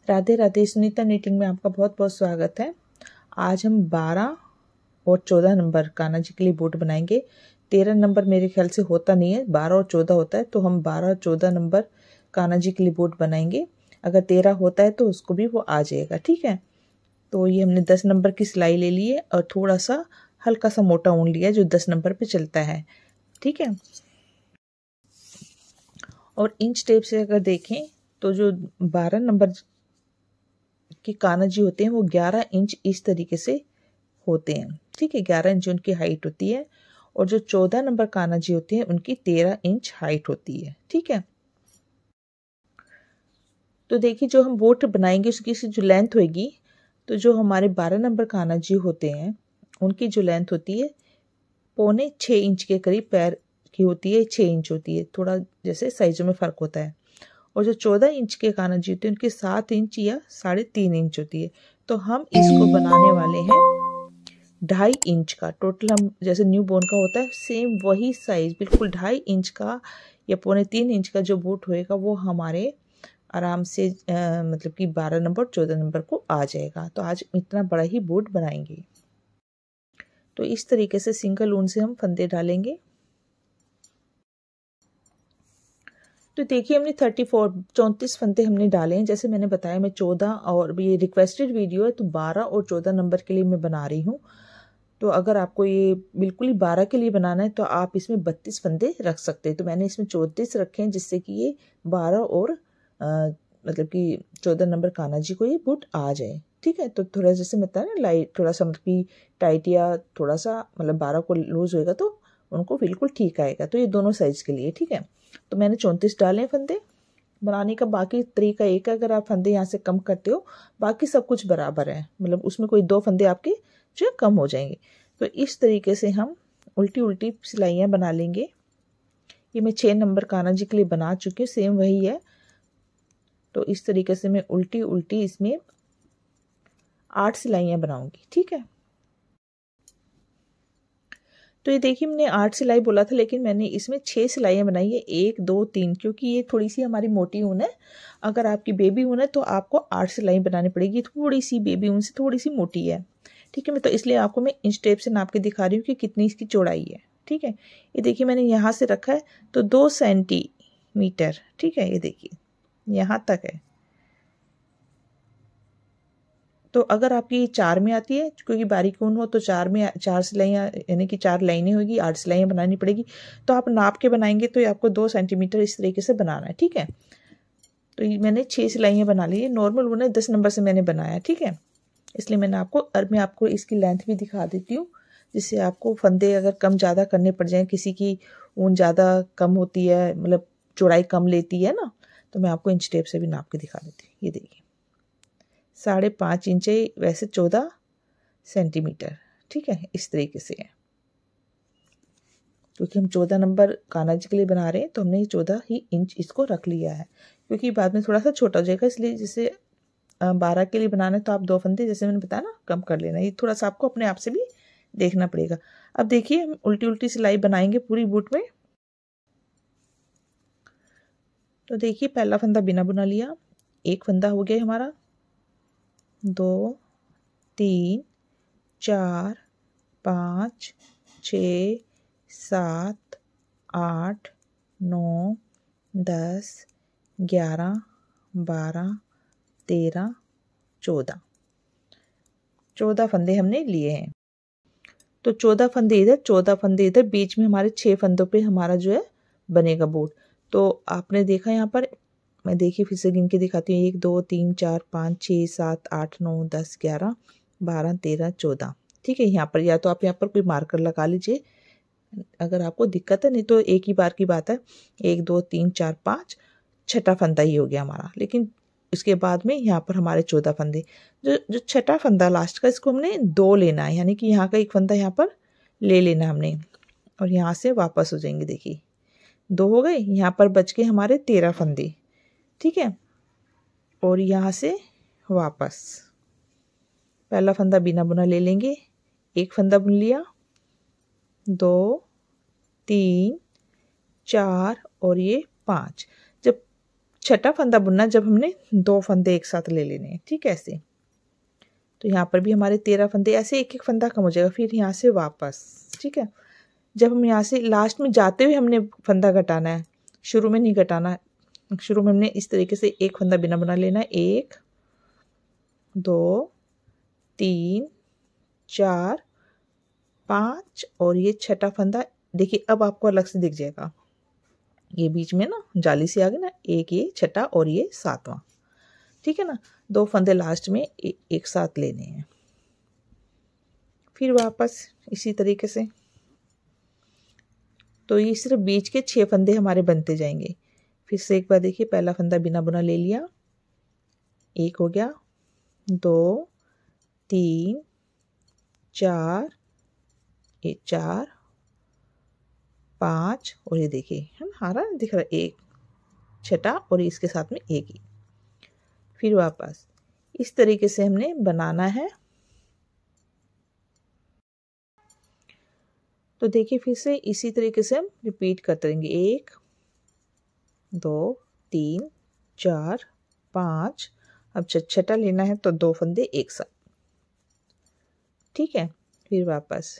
Radhe Radhe. Sunita knitting में आपका बहुत बहुत स्वागत है। आज हम 12 और 14 नंबर कान्हा जी के लिए बोट बनाएंगे। 13 नंबर मेरे ख्याल से होता नहीं है, 12 और 14 होता है, तो हम 12 और 14 नंबर कान्हा जी के लिए बोट बनाएंगे। अगर 13 होता है तो उसको भी वो आ जाएगा, ठीक है। तो ये हमने 10 नंबर की सिलाई ले ली है और थोड़ा सा हल्का सा मोटा ऊन लिया जो 10 नंबर पे चलता है, ठीक है। और इंच टेप से अगर देखें तो जो 12 नंबर के कान्हा जी होते हैं वो 11 इंच इस तरीके से होते हैं, ठीक है। 11 इंच उनकी हाइट होती है और जो 14 नंबर कान्हा जी होते हैं उनकी 13 इंच हाइट होती है, ठीक है। तो देखिए जो हम बोट बनाएंगे उसकी जो लेंथ होगी, तो जो हमारे 12 नंबर कान्हा जी होते हैं उनकी जो लेंथ होती है 6.25 इंच के करीब पैर की होती है, 6 इंच होती है, थोड़ा जैसे साइजों में फ़र्क होता है। और जो 14 इंच के कान्हा जी होते हैं उनकी 7 इंच या 3.5 इंच होती है। तो हम इसको बनाने वाले हैं 2.5 इंच का। टोटल हम जैसे न्यू बोर्न का होता है सेम वही साइज, बिल्कुल 2.5 इंच का या 3.25 इंच का जो बोट होएगा वो हमारे आराम से मतलब कि 12 नंबर 14 नंबर को आ जाएगा। तो आज इतना बड़ा ही बोट बनाएंगे। तो इस तरीके से सिंगल ऊन से हम फंदे डालेंगे। तो देखिए हमने 34 फंदे हमने डाले हैं। जैसे मैंने बताया मैं 14 और ये रिक्वेस्टेड वीडियो है तो 12 और 14 नंबर के लिए मैं बना रही हूँ। तो अगर आपको ये बिल्कुल ही 12 के लिए बनाना है तो आप इसमें 32 फंदे रख सकते हैं। तो मैंने इसमें 34 रखे हैं जिससे कि ये 12 और मतलब कि 14 नंबर कान्हा जी को ये बुट आ जाए, ठीक है। तो थोड़ा जैसे बताया ना लाइट, थोड़ा सा मतलब कि टाइट या थोड़ा सा मतलब 12 को लूज होएगा तो उनको बिल्कुल ठीक आएगा। तो ये दोनों साइज के लिए, ठीक है। तो मैंने 34 डाले हैं फंदे बनाने का। बाकी तरीका एक है, अगर आप फंदे यहाँ से कम करते हो बाकी सब कुछ बराबर है, मतलब उसमें कोई 2 फंदे आपके जो कम हो जाएंगे। तो इस तरीके से हम उल्टी उल्टी सिलाइयाँ बना लेंगे। ये मैं 6 नंबर कान्हा जी के लिए बना चुकी हूँ, सेम वही है। तो इस तरीके से मैं उल्टी उल्टी इसमें 8 सिलाइयाँ बनाऊंगी, ठीक है। तो ये देखिए मैंने 8 सिलाई बोला था लेकिन मैंने इसमें 6 सिलाइयाँ बनाई है, 1 2 3, क्योंकि ये थोड़ी सी हमारी मोटी ऊन है। अगर आपकी बेबी ऊन है तो आपको 8 सिलाई बनानी पड़ेगी। थोड़ी सी बेबी ऊन से थोड़ी सी मोटी है, ठीक है। मैं तो इसलिए आपको मैं इंच टेप से नाप के दिखा रही हूँ कि कितनी इसकी चौड़ाई है, ठीक है। ये देखिए मैंने यहाँ से रखा है तो 2 सेंटीमीटर, ठीक है। ये देखिए यहाँ तक है। तो अगर आपकी 4 में आती है, क्योंकि बारीक ऊन हो तो 4 में 4 सिलाइयाँ यानी कि 4 लाइनें होगी, 8 सिलाइयाँ बनानी पड़ेगी। तो आप नाप के बनाएंगे तो आपको 2 सेंटीमीटर इस तरीके से बनाना है, ठीक है। तो ये मैंने 6 सिलाइयाँ बना ली है। नॉर्मल ऊन है, 10 नंबर से मैंने बनाया, ठीक है। इसलिए मैंने आपको, और मैं आपको इसकी लेंथ भी दिखा देती हूँ जिससे आपको फंदे अगर कम ज़्यादा करने पड़ जाएँ, किसी की ऊन ज़्यादा कम होती है, मतलब चौड़ाई कम लेती है ना, तो मैं आपको इंच टेप से भी नाप के दिखा देती हूँ। ये देखिए 5.5 इंच है, वैसे 14 सेंटीमीटर, ठीक है। इस तरीके से है, क्योंकि हम 14 नंबर कान्हा जी के लिए बना रहे हैं तो हमने 14 ही इंच इसको रख लिया है, क्योंकि बाद में थोड़ा सा छोटा हो जाएगा। इसलिए जैसे 12 के लिए बनाना है तो आप 2 फंदे जैसे मैंने बताया ना कम कर लेना। ये थोड़ा सा आपको अपने आप से भी देखना पड़ेगा। अब देखिए हम उल्टी उल्टी सिलाई बनाएंगे पूरी बूट में। तो देखिए पहला फंदा बिना बुना लिया, एक फंदा हो गया हमारा, 2 3 4 5 6 7 8 9 10 11 12 13 14 फंदे हमने लिए हैं। तो 14 फंदे इधर, 14 फंदे इधर, बीच में हमारे 6 फंदों पे हमारा जो है बनेगा बोट। तो आपने देखा यहाँ पर, मैं देखिए फिर से गिन के दिखाती हूँ, 1 2 3 4 5 6 7 8 9 10 11 12 13 14, ठीक है। यहाँ पर या तो आप यहाँ पर कोई मार्कर लगा लीजिए अगर आपको दिक्कत है, नहीं तो एक ही बार की बात है। 1 2 3 4 5, छठा फंदा ही हो गया हमारा। लेकिन इसके बाद में यहाँ पर हमारे 14 फंदे, जो छठा फंदा लास्ट का, इसको हमने 2 लेना है, यानी कि यहाँ का एक फंदा यहाँ पर ले लेना हमने और यहाँ से वापस हो जाएंगे। देखिए 2 हो गए, यहाँ पर बच के हमारे 13 फंदे, ठीक है। और यहाँ से वापस पहला फंदा बिना बुना ले लेंगे, एक फंदा बुन लिया, 2 3 4 और ये 5। जब छठा फंदा बुनना जब हमने 2 फंदे एक साथ ले लेने हैं, ठीक है ऐसे। तो यहाँ पर भी हमारे 13 फंदे, ऐसे एक एक फंदा कम हो जाएगा। फिर यहाँ से वापस, ठीक है। जब हम यहाँ से लास्ट में जाते हुए हमने फंदा घटाना है, शुरू में नहीं घटाना है। शुरू में हमने इस तरीके से एक फंदा बिना बना लेना है, 1 2 3 4 5 और ये छठा फंदा। देखिए अब आपको अलग से दिख जाएगा, ये बीच में ना जाली से आ गई ना, एक ये छठा और ये 7वां, ठीक है ना। 2 फंदे लास्ट में एक साथ लेने हैं। फिर वापस इसी तरीके से, तो ये सिर्फ बीच के 6 फंदे हमारे बनते जाएंगे। फिर से एक बार देखिए, पहला फंदा बिना बुना ले लिया, 1 हो गया, 2 3 4 4 5 और ये देखिए है ना, आ रहा है, दिख रहा है, 1 छठा और इसके साथ में 1 ही। फिर वापस इस तरीके से हमने बनाना है। तो देखिए फिर से इसी तरीके से हम रिपीट करते रहेंगे, 1 2 3 4 5। अब छठा लेना है तो 2 फंदे एक साथ, ठीक है। फिर वापस,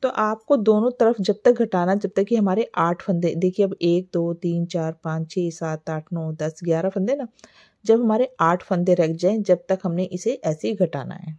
तो आपको दोनों तरफ जब तक घटाना, जब तक कि हमारे 8 फंदे, देखिए अब 1 2 3 4 5 6 7 8 9 10 11 फंदे ना, जब हमारे 8 फंदे रह जाएं जब तक हमने इसे ऐसे ही घटाना है।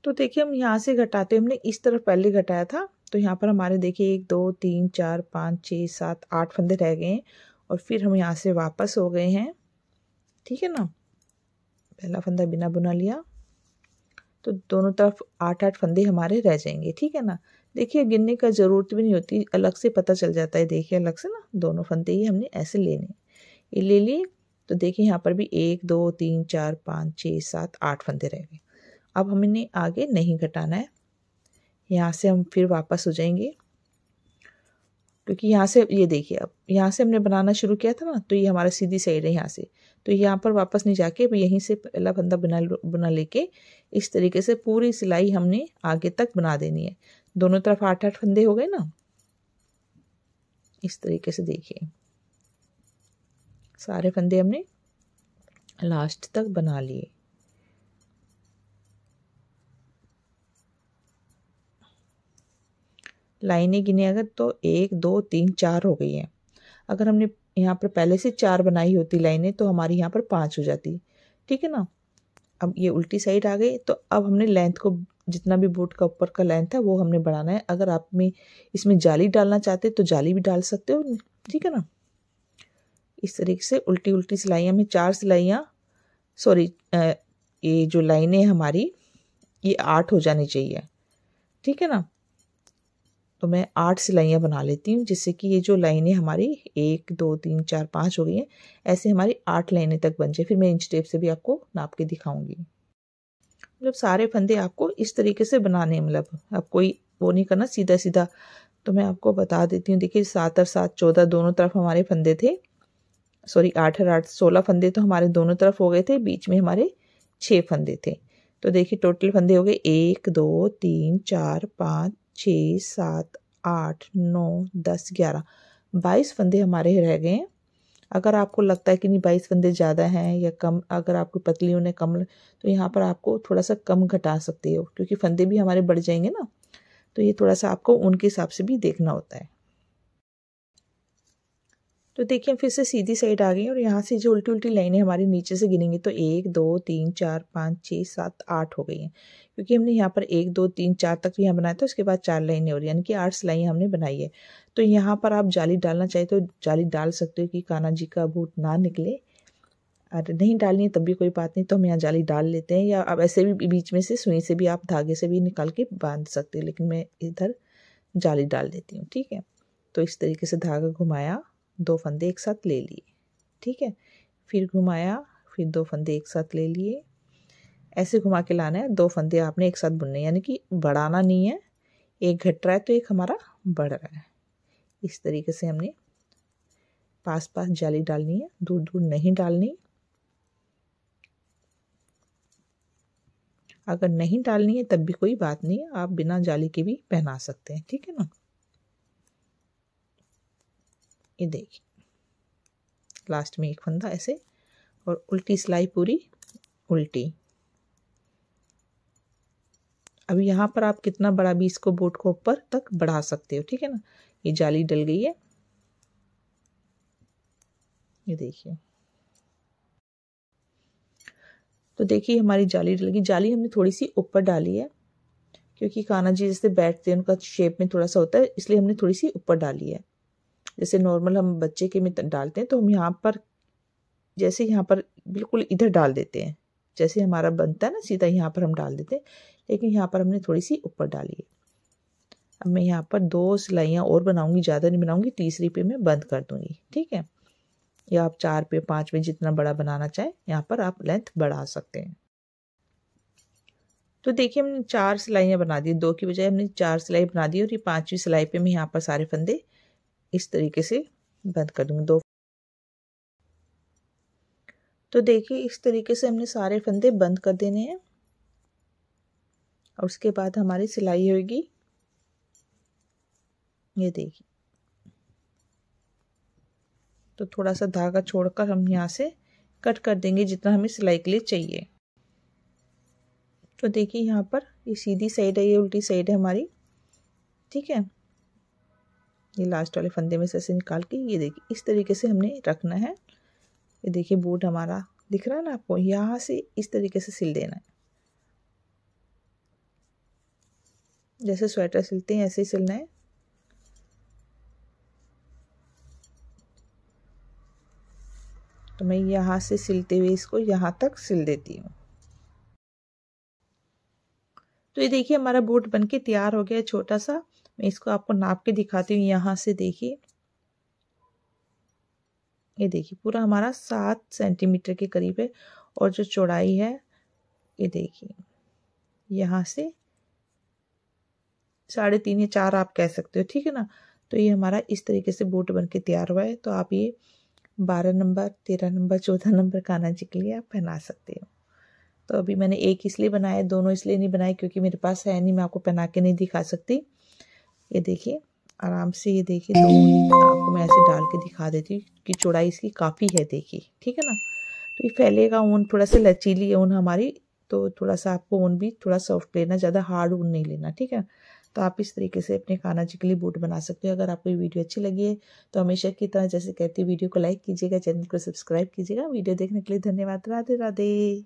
तो देखिए हम यहाँ से घटाते, हमने इस तरफ पहले घटाया था, तो यहाँ पर हमारे देखिए 1 2 3 4 5 6 7 8 फंदे रह गए हैं और फिर हम यहाँ से वापस हो गए हैं, ठीक है ना। पहला फंदा बिना बुना लिया, तो दोनों तरफ 8 फंदे हमारे रह जाएंगे, ठीक है ना। देखिए गिनने का ज़रूरत भी नहीं होती, अलग से पता चल जाता है। देखिए अलग से ना दोनों फंदे ही हमने ऐसे लेने, ये ले लिए। तो देखिए यहाँ पर भी 1 2 3 4 5 6 7 8 फंदे रह गए। अब हमने आगे नहीं घटाना है, यहाँ से हम फिर वापस हो जाएंगे, क्योंकि यहाँ से ये देखिए अब यहाँ से हमने बनाना शुरू किया था ना, तो ये हमारा सीधी साइड है यहाँ से, तो यहाँ पर वापस नहीं जाके अब यहीं से पहला फंदा बुना लेके इस तरीके से पूरी सिलाई हमने आगे तक बना देनी है। दोनों तरफ 8 फंदे हो गए ना, इस तरीके से देखिए सारे फंदे हमने लास्ट तक बना लिए। लाइनें गिने अगर तो 1 2 3 4 हो गई हैं। अगर हमने यहाँ पर पहले से 4 बनाई होती लाइनें तो हमारी यहाँ पर 5 हो जाती, ठीक है ना। अब ये उल्टी साइड आ गई, तो अब हमने लेंथ को, जितना भी बूट का ऊपर का लेंथ है वो हमने बढ़ाना है। अगर आप में इसमें जाली डालना चाहते तो जाली भी डाल सकते हो, ठीक है ना। इस तरीके से उल्टी उल्टी सिलाइयाँ में 4 सिलाइयाँ, सॉरी ये जो लाइनें हमारी ये 8 हो जानी चाहिए, ठीक है ना। तो मैं 8 सिलाइयाँ बना लेती हूँ, जिससे कि ये जो लाइनें हमारी 1 2 3 4 5 हो गई हैं, ऐसे हमारी 8 लाइनें तक बन जाए। फिर मैं इंच टेप से भी आपको नाप के दिखाऊंगी। मतलब सारे फंदे आपको इस तरीके से बनाने हैं, मतलब आप कोई वो नहीं करना सीधा सीधा। तो मैं आपको बता देती हूँ, देखिए 7 और 7 14 दोनों तरफ हमारे फंदे थे, सॉरी 8 और 8 16 फंदे तो हमारे दोनों तरफ हो गए थे, बीच में हमारे 6 फंदे थे। तो देखिए टोटल फंदे हो गए 1 2 3 4 5 6 7 8 9 10 11 22 फंदे हमारे रह गए हैं। अगर आपको लगता है कि नहीं 22 फंदे ज़्यादा हैं या कम, अगर आपको पतली उन्हें कम, तो यहाँ पर आपको थोड़ा सा कम घटा सकते हो, क्योंकि फंदे भी हमारे बढ़ जाएंगे ना, तो ये थोड़ा सा आपको उनके हिसाब से भी देखना होता है। तो देखिए फिर से सीधी साइड आ गई और यहाँ से जो उल्टी उल्टी लाइनें हमारी नीचे से गिनेंगे तो 1 2 3 4 5 6 7 8 हो गई हैं, क्योंकि हमने यहाँ पर 1 2 3 4 तक यहाँ बनाया था, उसके बाद 4 लाइनें हो रही, यानी कि 8 सिलाइयाँ हमने बनाई है। तो यहाँ पर आप जाली डालना चाहे तो जाली डाल सकते हो कि कान्हा जी का बूट ना निकले, और नहीं डालनी है तब भी कोई बात नहीं, तो हम यहाँ जाली डाल लेते हैं, या अब ऐसे भी बीच में से सुई से भी आप धागे से भी निकाल के बांध सकते हो, लेकिन मैं इधर जाली डाल देती हूँ, ठीक है। तो इस तरीके से धागा घुमाया, 2 फंदे एक साथ ले लिए, ठीक है। फिर घुमाया, फिर 2 फंदे एक साथ ले लिए, ऐसे घुमा के लाना है। 2 फंदे आपने एक साथ बुनने, यानी कि बढ़ाना नहीं है, एक घट रहा है तो एक हमारा बढ़ रहा है। इस तरीके से हमने पास पास जाली डालनी है, दूर दूर नहीं डालनी। अगर नहीं डालनी है तब भी कोई बात नहीं है, आप बिना जाली के भी पहना सकते हैं, ठीक है ना। ये देखिए लास्ट में एक फंदा ऐसे, और उल्टी सिलाई पूरी उल्टी। अब यहाँ पर आप कितना बड़ा भी इसको बोट को ऊपर तक बढ़ा सकते हो, ठीक है ना। ये जाली डल गई है, ये देखिए। तो देखिए हमारी जाली डल गई। जाली हमने थोड़ी सी ऊपर डाली है, क्योंकि कान्हा जी जैसे बैठते हैं उनका शेप में थोड़ा सा होता है, इसलिए हमने थोड़ी सी ऊपर डाली है। जैसे नॉर्मल हम बच्चे के में डालते हैं तो हम यहाँ पर जैसे यहाँ पर बिल्कुल इधर डाल देते हैं, जैसे हमारा बनता है ना सीधा यहाँ पर हम डाल देते हैं, लेकिन यहाँ पर हमने थोड़ी सी ऊपर डाली है। अब मैं यहाँ पर 2 सिलाइयाँ और बनाऊंगी, ज़्यादा नहीं बनाऊंगी, तीसरी पे मैं बंद कर दूंगी, ठीक है। या आप 4 पे 5 पे जितना बड़ा बनाना चाहें यहाँ पर आप लेंथ बढ़ा सकते हैं। तो देखिए हमने 4 सिलाइयाँ बना दी, 2 की बजाय हमने 4 सिलाई बना दी, और ये 5वीं सिलाई पे मैं यहाँ पर सारे फंदे इस तरीके से बंद कर दूंगी 2। तो देखिए इस तरीके से हमने सारे फंदे बंद कर देने हैं, और उसके बाद हमारी सिलाई होगी, ये देखिए। तो थोड़ा सा धागा छोड़कर हम यहाँ से कट कर देंगे जितना हमें सिलाई के लिए चाहिए। तो देखिए यहाँ पर ये सीधी साइड है, ये उल्टी साइड है हमारी, ठीक है। ये लास्ट वाले फंदे में से ऐसे निकाल के ये देखिए इस तरीके से हमने रखना है। ये देखिए बूट हमारा दिख रहा है ना आपको, यहाँ से इस तरीके से सिल देना है, जैसे स्वेटर सिलते हैं ऐसे ही सिलना है। तो मैं यहाँ से सिलते हुए इसको यहाँ तक सिल देती हूँ। तो ये देखिए हमारा बूट बनके तैयार हो गया छोटा सा। मैं इसको आपको नाप के दिखाती हूँ, यहाँ से देखिए, ये देखिए पूरा हमारा 7 सेंटीमीटर के करीब है, और जो चौड़ाई है ये देखिए यहाँ से 3.5 या 4 आप कह सकते हो, ठीक है ना। तो ये हमारा इस तरीके से बूट बन के तैयार हुआ है। तो आप ये 12 number, 13 number, 14 number Kanha ji के लिए आप पहना सकते हो। तो अभी मैंने एक इसलिए बनाया, दोनों इसलिए नहीं बनाए क्योंकि मेरे पास है नहीं, मैं आपको पहना के नहीं दिखा सकती। ये देखिए आराम से, ये देखिए 2 ऊन आपको मैं ऐसे डाल के दिखा देती हूँ कि चौड़ाई इसकी काफ़ी है, देखिए, ठीक है ना। तो ये फैलेगा ऊन, थोड़ा सा लचीली है ऊन हमारी, तो थोड़ा सा आपको ऊन भी थोड़ा सॉफ्ट लेना, ज़्यादा हार्ड ऊन नहीं लेना, ठीक है। तो आप इस तरीके से अपने कान्हा जी के लिए बूट बना सकते हो। अगर आपको ये वीडियो अच्छी लगी है तो हमेशा की तरह जैसे कहती हूँ वीडियो को लाइक कीजिएगा, चैनल को सब्सक्राइब कीजिएगा। वीडियो देखने के लिए धन्यवाद। राधे राधे।